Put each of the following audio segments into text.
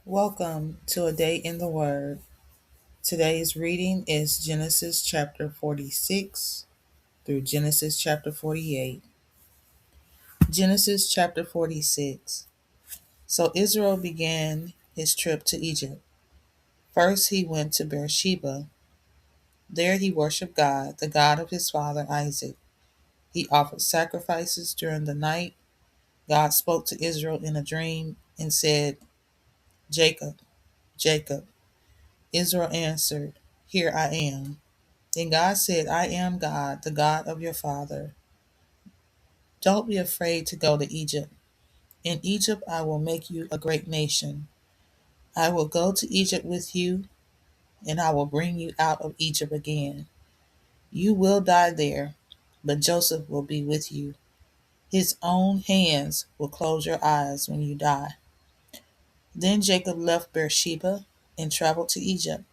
Welcome to a day in the Word. Today's reading is Genesis chapter 46 through Genesis chapter 48. Genesis chapter 46. So Israel began his trip to Egypt. First he went to Beersheba. There he worshiped God, the God of his father Isaac. He offered sacrifices during the night. God spoke to Israel in a dream and said, Jacob, Jacob. Israel answered, Here I am. Then God said, I am God, the God of your father. Don't be afraid to go to Egypt. In Egypt I will make you a great nation. I will go to Egypt with you, and I will bring you out of Egypt again. You will die there, but Joseph will be with you. His own hands will close your eyes when you die. Then Jacob left Beersheba and traveled to Egypt.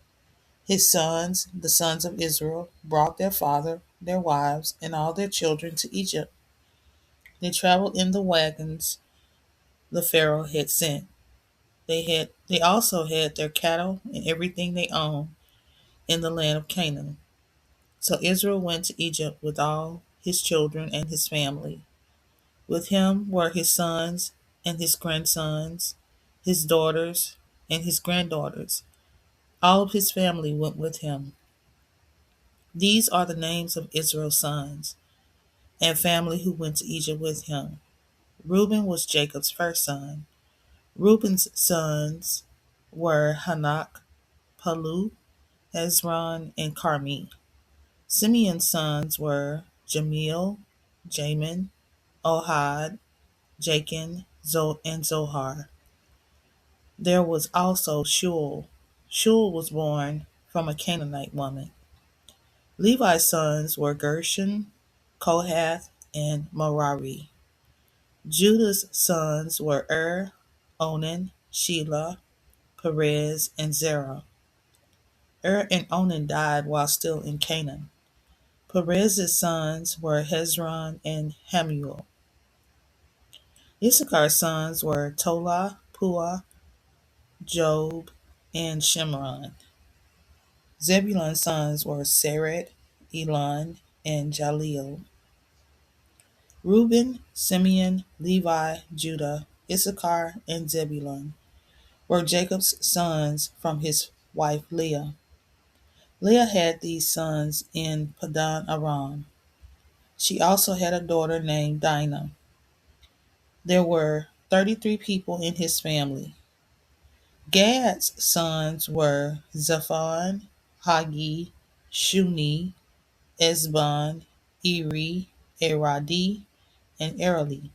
His sons, the sons of Israel, brought their father, their wives, and all their children to Egypt. They traveled in the wagons the Pharaoh had sent. They also had their cattle and everything they owned in the land of Canaan. So Israel went to Egypt with all his children and his family. With him were his sons and his grandsons, his daughters and his granddaughters. All of his family went with him. These are the names of Israel's sons and family who went to Egypt with him. Reuben was Jacob's first son. Reuben's sons were Hanak, Palu, Hezron, and Carmi. Simeon's sons were Jamil, Jamin, Ohad, Jachin, and Zohar. There was also Shul. Shul was born from a Canaanite woman. Levi's sons were Gershon, Kohath, and Merari. Judah's sons were Onan, Shelah, Perez, and Zerah. And Onan died while still in Canaan. Perez's sons were Hezron and Hamuel. Issachar's sons were Tola, Puah, Job, and Shimron. Zebulun's sons were Sered, Elon, and Jaleel. Reuben, Simeon, Levi, Judah, Issachar, and Zebulun were Jacob's sons from his wife Leah. Leah had these sons in Padan Aram. She also had a daughter named Dinah. There were 33 people in his family. Gad's sons were Zephon, Hagi, Shuni, Esbon, Eri, Eradi, and Ereli.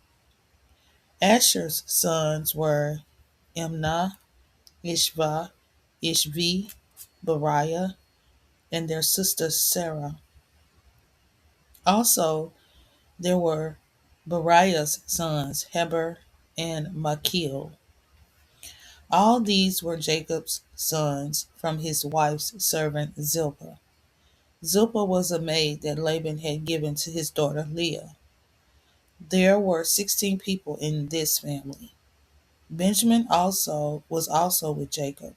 Asher's sons were Imnah, Ishva, Ishvi, Bariah, and their sister Sarah. Also, there were Bariah's sons, Heber and Machil. All these were Jacob's sons from his wife's servant Zilpah. Zilpah was a maid that Laban had given to his daughter Leah. There were 16 people in this family. Benjamin was also with Jacob.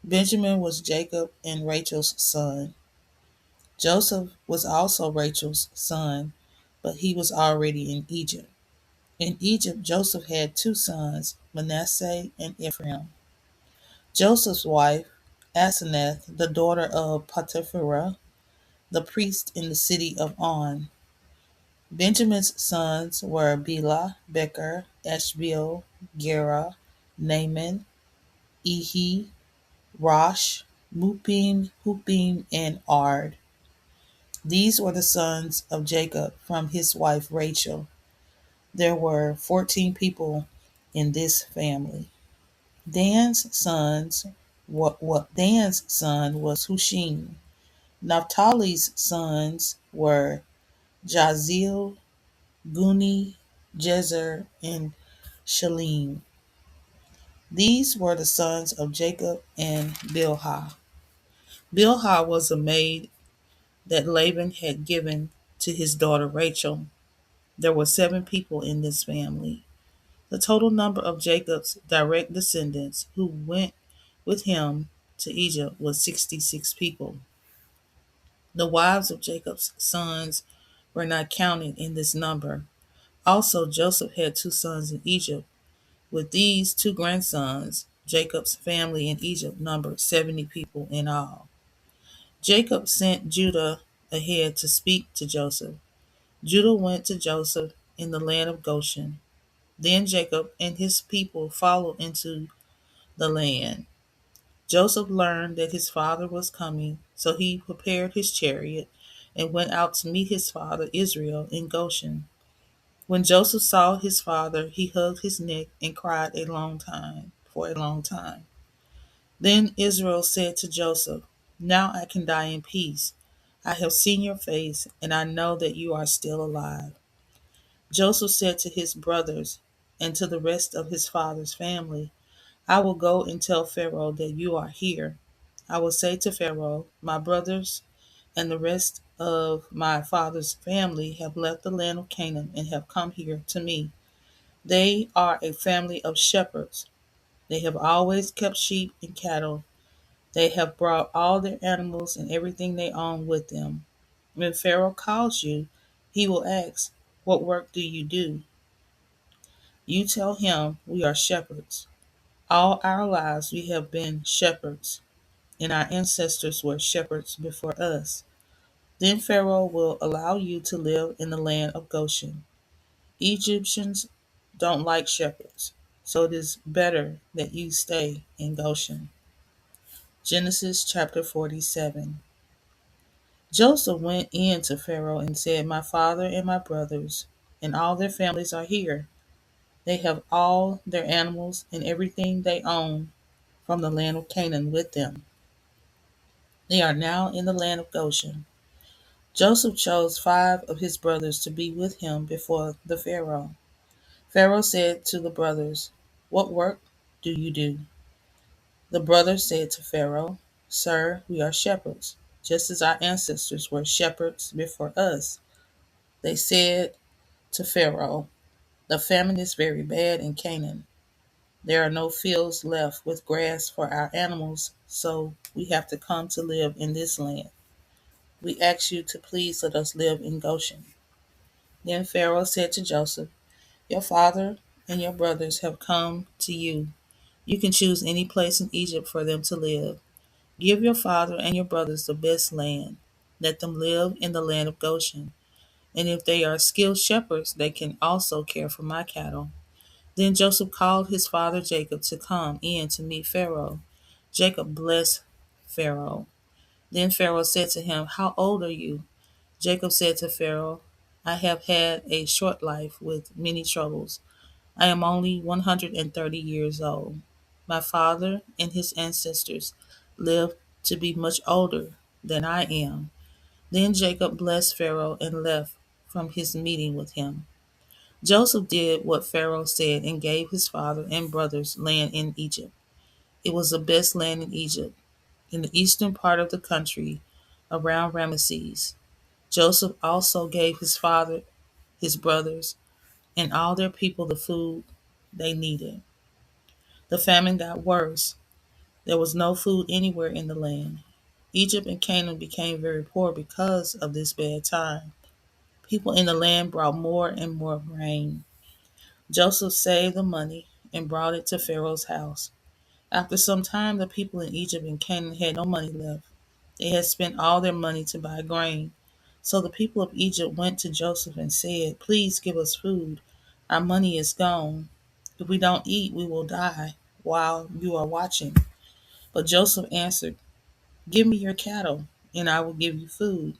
Benjamin was Jacob and Rachel's son. Joseph was also Rachel's son, but he was already in Egypt. In Egypt, Joseph had two sons, Manasseh and Ephraim. Joseph's wife, Asenath, the daughter of Potipharah, the priest in the city of On. Benjamin's sons were Bela, Becher, Ashbel, Gera, Naaman, Ehi, Rosh, Mupim, Hupim, and Ard. These were the sons of Jacob from his wife Rachel. There were 14 people in this family. Dan's sons, what Dan's son was Hushim. Naphtali's sons were Jazil, Guni, Jezer, and Shalim. These were the sons of Jacob and Bilhah. Bilhah was a maid that Laban had given to his daughter Rachel. There were 7 people in this family. The total number of Jacob's direct descendants who went with him to Egypt was 66 people. The wives of Jacob's sons were not counted in this number. Also, Joseph had 2 sons in Egypt. With these 2 grandsons, Jacob's family in Egypt numbered 70 people in all. Jacob sent Judah ahead to speak to Joseph. Judah went to Joseph in the land of Goshen. Then Jacob and his people followed into the land. Joseph learned that his father was coming, so he prepared his chariot and went out to meet his father Israel in Goshen. When Joseph saw his father, he hugged his neck and cried for a long time. Then Israel said to Joseph, "Now I can die in peace. I have seen your face, and I know that you are still alive." Joseph said to his brothers and to the rest of his father's family, "I will go and tell Pharaoh that you are here. I will say to Pharaoh, 'My brothers and the rest of my father's family have left the land of Canaan and have come here to me. They are a family of shepherds. They have always kept sheep and cattle. They have brought all their animals and everything they own with them. When Pharaoh calls you, he will ask, 'What work do you do?' You tell him, 'We are shepherds. All our lives we have been shepherds, and our ancestors were shepherds before us.' Then Pharaoh will allow you to live in the land of Goshen. Egyptians don't like shepherds, so it is better that you stay in Goshen." Genesis chapter 47. Joseph went in to Pharaoh and said, "My father and my brothers and all their families are here. They have all their animals and everything they own from the land of Canaan with them. They are now in the land of Goshen." Joseph chose 5 of his brothers to be with him before the Pharaoh. Pharaoh said to the brothers, "What work do you do?" The brothers said to Pharaoh, "Sir, we are shepherds, just as our ancestors were shepherds before us." They said to Pharaoh, "The famine is very bad in Canaan. There are no fields left with grass for our animals, so we have to come to live in this land. We ask you to please let us live in Goshen." Then Pharaoh said to Joseph, "Your father and your brothers have come to you. You can choose any place in Egypt for them to live. Give your father and your brothers the best land. Let them live in the land of Goshen. And if they are skilled shepherds, they can also care for my cattle." Then Joseph called his father Jacob to come in to meet Pharaoh. Jacob blessed Pharaoh. Then Pharaoh said to him, "How old are you?" Jacob said to Pharaoh, "I have had a short life with many troubles. I am only 130 years old. My father and his ancestors lived to be much older than I am." Then Jacob blessed Pharaoh and left from his meeting with him. Joseph did what Pharaoh said and gave his father and brothers land in Egypt. It was the best land in Egypt, in the eastern part of the country around Ramesses. Joseph also gave his father, his brothers, and all their people the food they needed. The famine got worse. There was no food anywhere in the land. Egypt and Canaan became very poor because of this bad time. People in the land brought more and more grain. Joseph saved the money and brought it to Pharaoh's house. After some time, the people in Egypt and Canaan had no money left. They had spent all their money to buy grain. So the people of Egypt went to Joseph and said, "Please give us food. Our money is gone. If we don't eat, we will die while you are watching." But Joseph answered, "Give me your cattle, and I will give you food."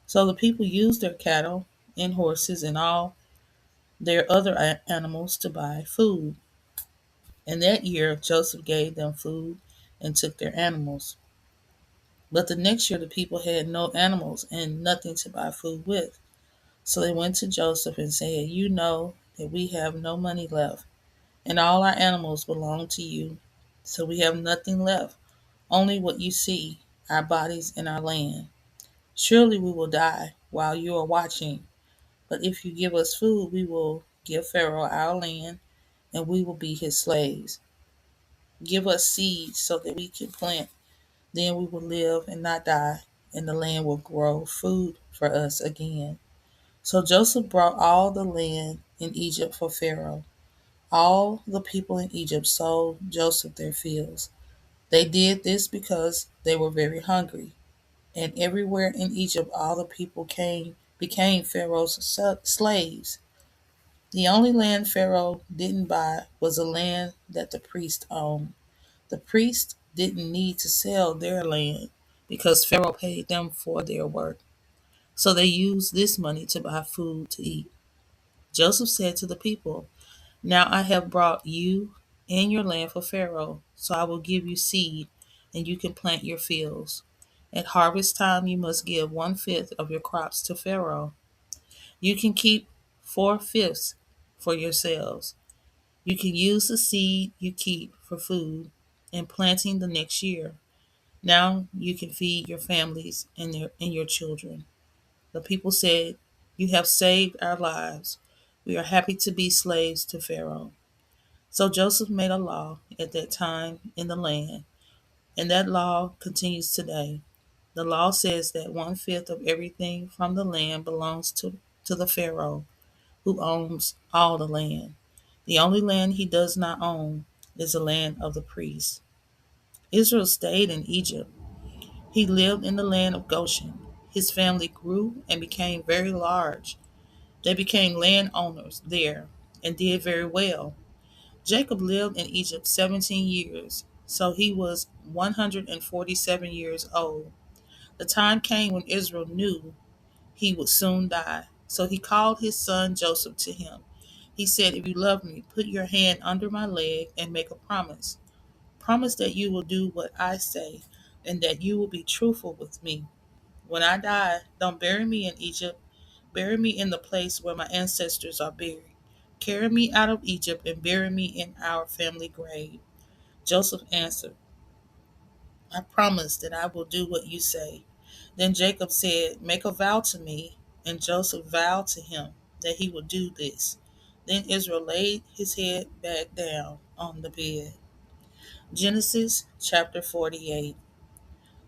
So the people used their cattle and horses and all their other animals to buy food. And that year Joseph gave them food and took their animals. But the next year the people had no animals and nothing to buy food with. So they went to Joseph and said, "You know that we have no money left, and all our animals belong to you. So we have nothing left, only what you see, our bodies and our land. Surely we will die while you are watching. But if you give us food, we will give Pharaoh our land, and we will be his slaves. Give us seed so that we can plant. Then we will live and not die, and the land will grow food for us again. So Joseph brought all the land in Egypt for Pharaoh. All the people in Egypt sold Joseph their fields. They did this because they were very hungry. And everywhere in Egypt, all the people became Pharaoh's slaves. The only land Pharaoh didn't buy was the land that the priest owned. The priests didn't need to sell their land because Pharaoh paid them for their work. So they used this money to buy food to eat. Joseph said to the people, "Now I have brought you and your land for Pharaoh, so I will give you seed, and you can plant your fields. At harvest time, you must give 1/5 of your crops to Pharaoh. You can keep 4/5 for yourselves. You can use the seed you keep for food and planting the next year. Now you can feed your families and your children." The people said, "You have saved our lives. We are happy to be slaves to Pharaoh." So Joseph made a law at that time in the land, and that law continues today. The law says that 1/5 of everything from the land belongs to the Pharaoh, who owns all the land. The only land he does not own is the land of the priests. Israel stayed in Egypt. He lived in the land of Goshen. His family grew and became very large. They became landowners there and did very well. Jacob lived in Egypt 17 years, so he was 147 years old. The time came when Israel knew he would soon die, so he called his son Joseph to him. He said, "If you love me, put your hand under my leg and make a promise. Promise that you will do what I say and that you will be truthful with me. When I die, don't bury me in Egypt. Bury me in the place where my ancestors are buried. Carry me out of Egypt and bury me in our family grave." Joseph answered, "I promise that I will do what you say." Then Jacob said, "Make a vow to me." And Joseph vowed to him that he would do this. Then Israel laid his head back down on the bed. Genesis chapter 48.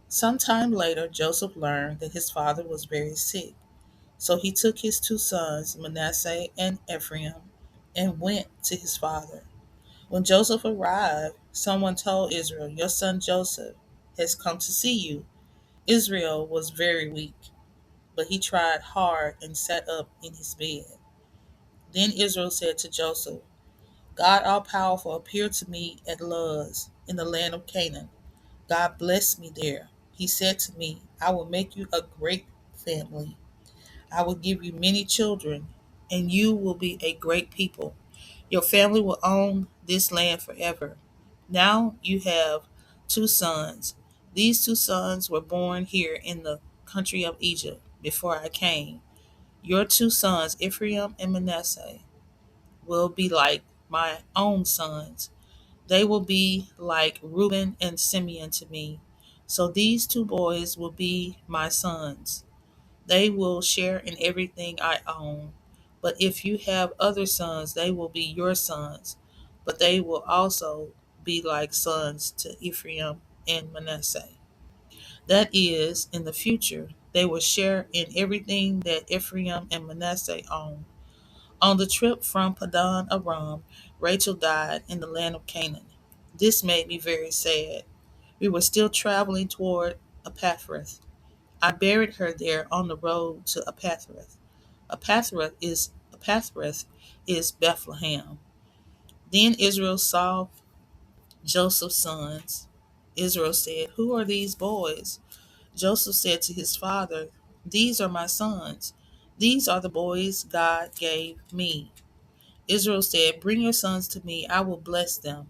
Sometime later, Joseph learned that his father was very sick. So he took his two sons, Manasseh and Ephraim, and went to his father. When Joseph arrived, someone told Israel, "Your son Joseph has come to see you." Israel was very weak, but he tried hard and sat up in his bed. Then Israel said to Joseph, "God all powerful appeared to me at Luz in the land of Canaan. God blessed me there. He said to me, 'I will make you a great family. I will give you many children, and you will be a great people. Your family will own this land forever.' Now you have two sons. These two sons were born here in the country of Egypt before I came. Your two sons, Ephraim and Manasseh, will be like my own sons. They will be like Reuben and Simeon to me. So these two boys will be my sons. They will share in everything I own. But if you have other sons, they will be your sons. But they will also be like sons to Ephraim and Manasseh. That is, in the future, they will share in everything that Ephraim and Manasseh own. On the trip from Padan Aram, Rachel died in the land of Canaan. This made me very sad. We were still traveling toward Epaphras. I buried her there on the road to Epaphras. Epaphras is Bethlehem. Then Israel saw Joseph's sons. Israel said, "Who are these boys?" Joseph said to his father, "These are my sons. These are the boys God gave me." Israel said, "Bring your sons to me. I will bless them."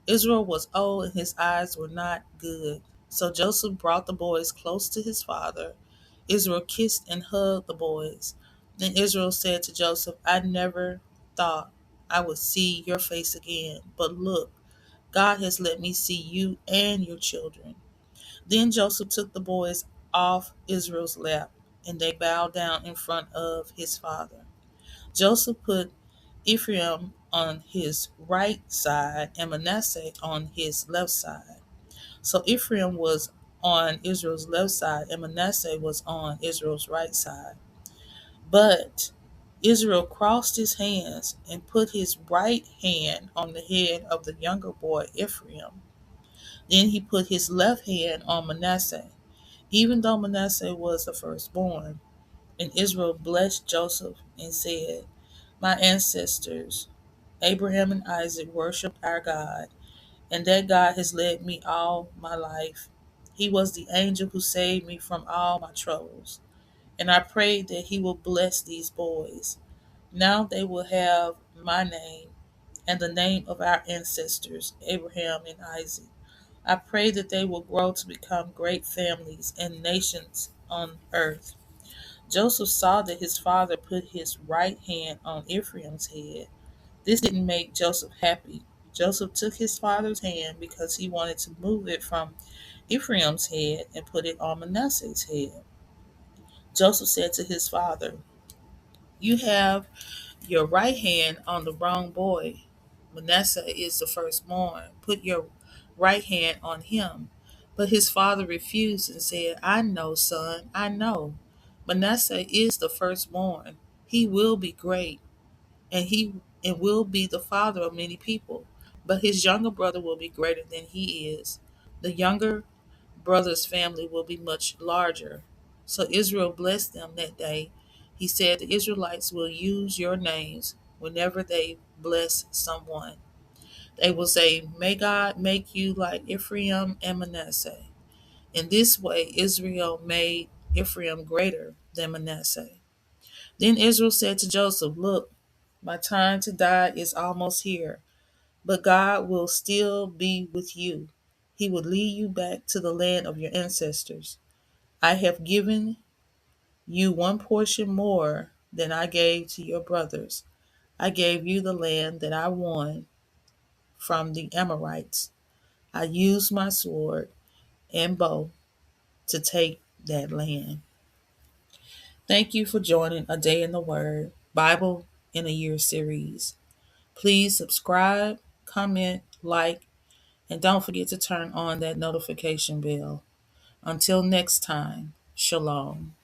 Israel was old and his eyes were not good. So Joseph brought the boys close to his father. Israel kissed and hugged the boys. Then Israel said to Joseph, "I never thought I would see your face again. But look, God has let me see you and your children." Then Joseph took the boys off Israel's lap. and they bowed down in front of his father. Joseph put Ephraim on his right side and Manasseh on his left side. So Ephraim was on Israel's left side and Manasseh was on Israel's right side. But Israel crossed his hands and put his right hand on the head of the younger boy Ephraim. Then he put his left hand on Manasseh, even though Manasseh was the firstborn. And Israel blessed Joseph and said, "My ancestors, Abraham and Isaac, worshiped our God, and that God has led me all my life. He was the angel who saved me from all my troubles. And I prayed that he will bless these boys. Now they will have my name and the name of our ancestors, Abraham and Isaac. I pray that they will grow to become great families and nations on earth." Joseph saw that his father put his right hand on Ephraim's head. This didn't make Joseph happy. Joseph took his father's hand because he wanted to move it from Ephraim's head and put it on Manasseh's head. Joseph said to his father, "You have your right hand on the wrong boy. Manasseh is the firstborn. Put your right hand on him." But his father refused and said, "I know, son, I know. Manasseh is the firstborn. He will be great, and will be the father of many people. But his younger brother will be greater than he is. The younger brother's family will be much larger." So Israel blessed them that day. He said, "The Israelites will use your names whenever they bless someone. They will say, 'May God make you like Ephraim and Manasseh.'" In this way, Israel made Ephraim greater than Manasseh. Then Israel said to Joseph, "Look, my time to die is almost here, but God will still be with you. He will lead you back to the land of your ancestors. I have given you one portion more than I gave to your brothers. I gave you the land that I won from the Amorites. I used my sword and bow to take that land." Thank you for joining A Day in the Word Bible in a Year series. Please subscribe, comment, like, and don't forget to turn on that notification bell. Until next time, Shalom.